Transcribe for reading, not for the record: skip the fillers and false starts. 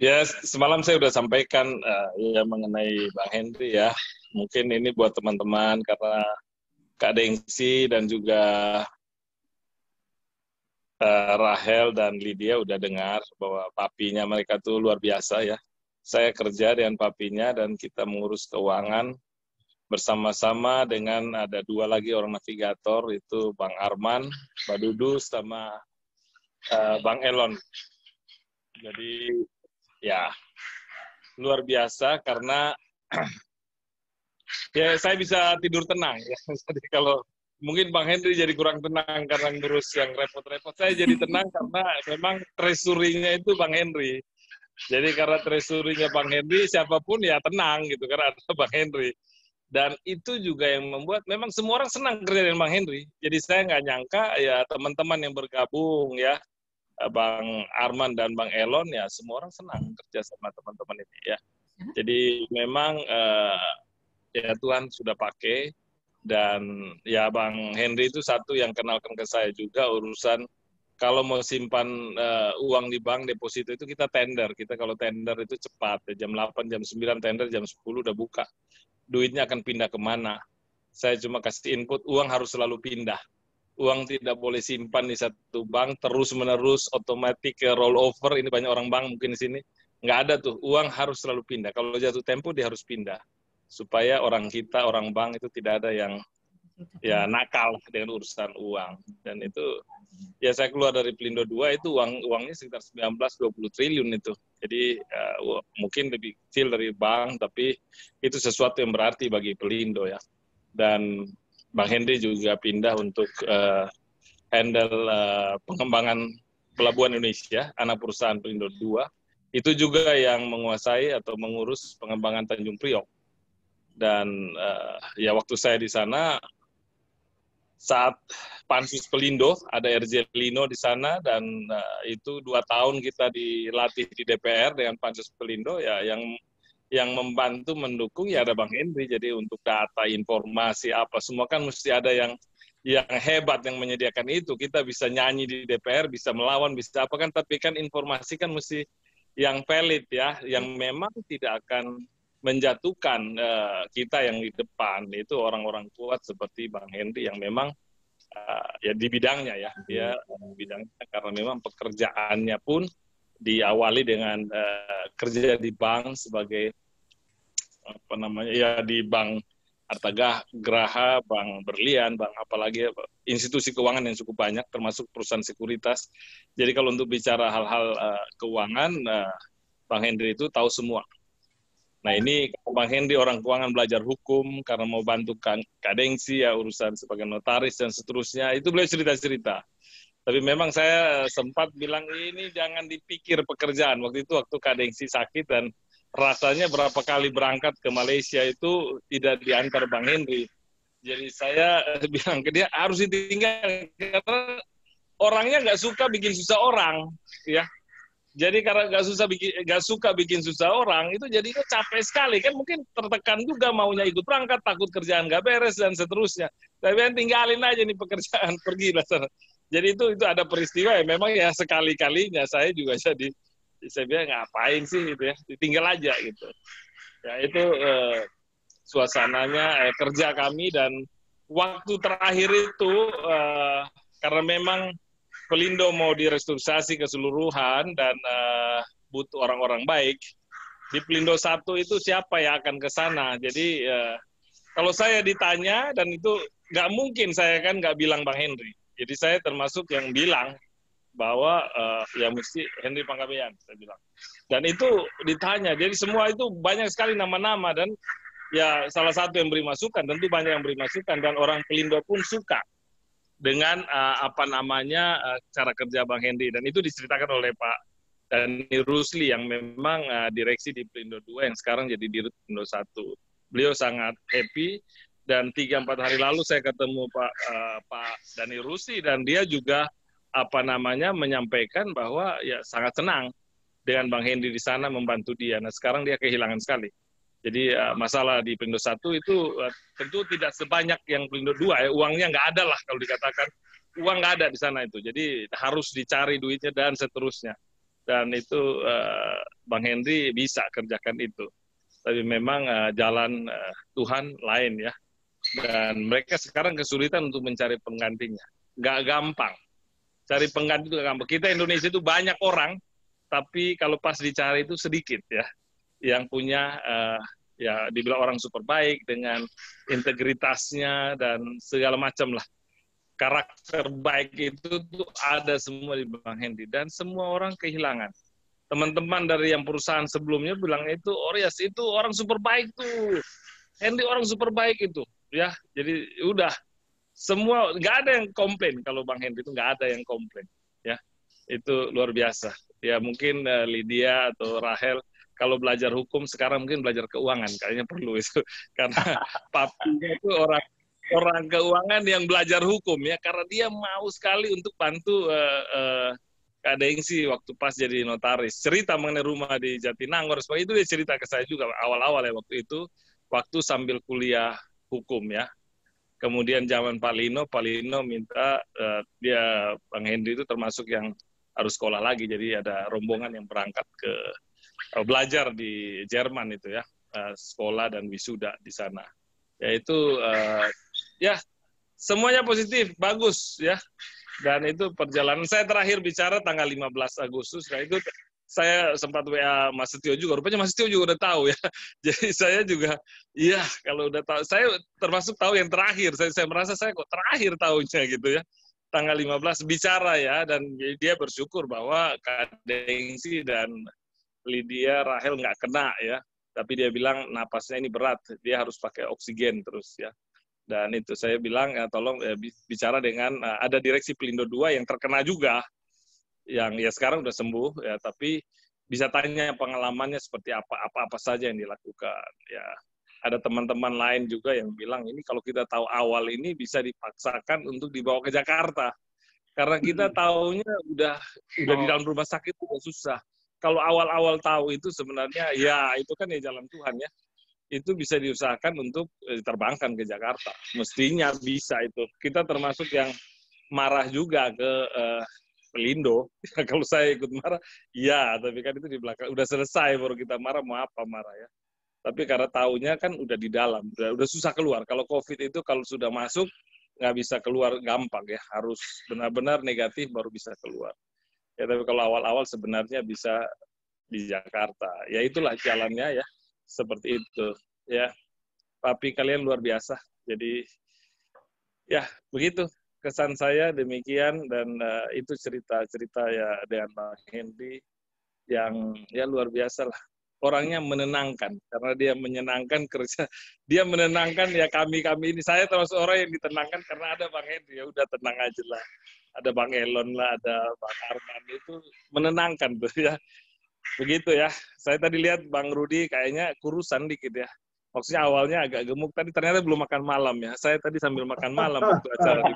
Ya, semalam saya sudah sampaikan ya mengenai Bang Henry ya. Mungkin ini buat teman-teman karena Kak Dengsi dan juga Rahel dan Lydia udah dengar bahwa papinya mereka tuh luar biasa ya. Saya kerja dengan papinya dan kita mengurus keuangan bersama-sama dengan ada dua lagi orang navigator, itu Bang Arman, Mbak Dudu, sama Bang Elon. Jadi ya luar biasa karena ya saya bisa tidur tenang ya. Jadi kalau mungkin Bang Henry jadi kurang tenang karena ngurus yang repot-repot, saya jadi tenang karena memang treasury-nya itu Bang Henry. Jadi karena treasury-nya Bang Henry, siapapun ya tenang gitu karena ada Bang Henry. Dan itu juga yang membuat memang semua orang senang kerja dengan Bang Henry. Jadi saya nggak nyangka ya teman-teman yang bergabung ya, Bang Arman dan Bang Elon ya semua orang senang kerja sama teman-teman ini ya. Jadi memang ya Tuhan sudah pakai, dan ya Bang Henry itu satu yang kenalkan ke saya juga urusan kalau mau simpan uang di bank deposito itu kita tender. Kita kalau tender itu cepat, ya, jam 8, jam 9 tender, jam 10 udah buka. Duitnya akan pindah kemana. Saya cuma kasih input, uang harus selalu pindah. Uang tidak boleh simpan di satu bank terus-menerus, otomatis ke roll over. Ini banyak orang bank mungkin di sini. Nggak ada tuh, uang harus selalu pindah. Kalau jatuh tempo dia harus pindah. Supaya orang kita, orang bank itu tidak ada yang ya nakal dengan urusan uang. Dan itu ya saya keluar dari Pelindo 2 itu uangnya sekitar 19-20 triliun itu. Jadi mungkin lebih kecil dari bank, tapi itu sesuatu yang berarti bagi Pelindo ya. Dan Bang Henry juga pindah untuk handle pengembangan Pelabuhan Indonesia, anak perusahaan Pelindo 2. Itu juga yang menguasai atau mengurus pengembangan Tanjung Priok. Dan ya waktu saya di sana, saat Pansus Pelindo, ada RJ Lino di sana, dan itu 2 tahun kita dilatih di DPR dengan Pansus Pelindo, ya yang membantu mendukung ya ada Bang Henry. Jadi untuk data, informasi apa semua kan mesti ada yang hebat yang menyediakan itu. Kita bisa nyanyi di DPR, bisa melawan, bisa apa kan, tapi kan informasi kan mesti yang valid ya, yang memang tidak akan menjatuhkan kita yang di depan. Itu orang-orang kuat seperti Bang Henry yang memang ya di bidangnya ya, dia bidangnya karena memang pekerjaannya pun diawali dengan kerja di bank sebagai apa namanya ya, di bank Arta Graha, Bank Berlian, bank apalagi institusi keuangan yang cukup banyak termasuk perusahaan sekuritas. Jadi kalau untuk bicara hal-hal keuangan, Bang Henry itu tahu semua. Nah ini Bang Henry orang keuangan, belajar hukum karena mau bantu Kak Dengsi ya urusan sebagai notaris dan seterusnya. Itu beliau cerita-cerita. Tapi memang saya sempat bilang ini jangan dipikir pekerjaan. Waktu itu waktu Kak Dengsi sakit dan rasanya berapa kali berangkat ke Malaysia itu tidak diantar Bang Henry. Jadi saya bilang ke dia harus ditinggal karena orangnya nggak suka bikin susah orang, ya. Jadi karena nggak suka bikin susah orang, itu jadinya capek sekali kan, mungkin tertekan juga maunya ikut berangkat, takut kerjaan nggak beres dan seterusnya. Tapi kan tinggalin aja nih pekerjaan, pergilah sana. Jadi itu ada peristiwa ya memang ya sekali-kalinya saya juga jadi saya bilang ngapain sih gitu ya, ditinggal aja gitu. Ya itu suasananya kerja kami. Dan waktu terakhir itu karena memang Pelindo mau direstrukturisasi keseluruhan dan butuh orang-orang baik. Di Pelindo 1 itu siapa yang akan ke sana? Jadi kalau saya ditanya, dan itu nggak mungkin saya kan nggak bilang Bang Henry. Jadi saya termasuk yang bilang bahwa ya mesti Henry Panggabean, saya bilang. Dan itu ditanya. Jadi semua itu banyak sekali nama-nama, dan ya salah satu yang beri masukan, tentu banyak yang beri masukan, dan orang Pelindo pun suka dengan apa namanya cara kerja Bang Henry, dan itu diceritakan oleh Pak Dani Rusli yang memang direksi di Pelindo 2 yang sekarang jadi dirut Pelindo 1. Beliau sangat happy, dan 3-4 hari lalu saya ketemu Pak Dani Rusli, dan dia juga apa namanya menyampaikan bahwa ya sangat senang dengan Bang Henry di sana membantu dia. Nah sekarang dia kehilangan sekali. Jadi masalah di Pelindo 1 itu tentu tidak sebanyak yang Pelindo 2 ya. Uangnya nggak ada lah kalau dikatakan. Uang nggak ada di sana itu. Jadi harus dicari duitnya dan seterusnya. Dan itu Bang Henry bisa kerjakan itu. Tapi memang jalan Tuhan lain ya. Dan mereka sekarang kesulitan untuk mencari penggantinya. Nggak gampang. Cari pengganti itu nggak gampang. Kita Indonesia itu banyak orang, tapi kalau pas dicari itu sedikit ya. Yang punya ya dibilang orang super baik dengan integritasnya dan segala macam lah. Karakter baik itu tuh ada semua di Bang Henry. Dan semua orang kehilangan. Teman-teman dari yang perusahaan sebelumnya bilang itu, Orias itu orang super baik tuh. Henry orang super baik itu. Ya, jadi udah. Semua, nggak ada yang komplain. Kalau Bang Henry itu nggak ada yang komplain. Ya, itu luar biasa. Ya, mungkin Lydia atau Rahel, kalau belajar hukum, sekarang mungkin belajar keuangan. Kayaknya perlu itu. Karena papinya itu orang keuangan yang belajar hukum ya, karena dia mau sekali untuk bantu Kak Dengsi waktu pas jadi notaris. Cerita mengenai rumah di Jatinangor, itu dia cerita ke saya juga awal-awal ya waktu itu, waktu sambil kuliah hukum ya. Kemudian zaman Pak Lino minta dia Bang Henry itu termasuk yang harus sekolah lagi, jadi ada rombongan yang berangkat ke belajar di Jerman itu ya, sekolah dan wisuda di sana. Yaitu ya semuanya positif, bagus ya. Dan itu perjalanan saya terakhir bicara tanggal 15 Agustus. Nah itu saya sempat WA Mas Setio juga. Rupanya Mas Setio juga udah tahu ya. Jadi saya juga, iya kalau udah tahu. Saya termasuk tahu yang terakhir. Saya merasa saya kok terakhir tahunya gitu ya. Tanggal 15 bicara ya. Dan dia bersyukur bahwa Kak Dengsi dan Lydia, Rahel nggak kena ya. Tapi dia bilang napasnya ini berat. Dia harus pakai oksigen terus ya. Dan itu saya bilang tolong bicara dengan ada direksi Pelindo 2 yang terkena juga, yang ya sekarang udah sembuh ya, tapi bisa tanya pengalamannya seperti apa saja yang dilakukan ya. Ada teman-teman lain juga yang bilang ini kalau kita tahu awal ini bisa dipaksakan untuk dibawa ke Jakarta, karena kita tahunya udah di dalam rumah sakit udah susah. Kalau awal-awal tahu itu sebenarnya ya itu kan ya jalan Tuhan ya. Itu bisa diusahakan untuk diterbangkan ke Jakarta. Mestinya bisa itu. Kita termasuk yang marah juga ke Pelindo. Kalau saya ikut marah, ya, tapi kan itu di belakang. Udah selesai baru kita marah, mau apa marah ya. Tapi karena taunya kan udah di dalam, udah susah keluar. Kalau COVID itu kalau sudah masuk, nggak bisa keluar gampang ya. Harus benar-benar negatif baru bisa keluar. Ya, tapi kalau awal-awal sebenarnya bisa di Jakarta. Ya itulah jalannya ya. Seperti itu ya, tapi kalian luar biasa. Jadi ya begitu kesan saya demikian, dan itu cerita-cerita ya dengan Bang Henry yang ya luar biasa lah. Orangnya menenangkan karena dia menyenangkan kerja, dia menenangkan ya kami ini. Saya termasuk orang yang ditenangkan karena ada Bang Henry, ya udah tenang aja lah. Ada Bang Elon lah, ada Bang Arman, itu menenangkan tuh ya. Begitu ya. Saya tadi lihat Bang Rudi kayaknya kurusan dikit ya. Maksudnya awalnya agak gemuk, tadi ternyata belum makan malam ya. Saya tadi sambil makan malam waktu acara di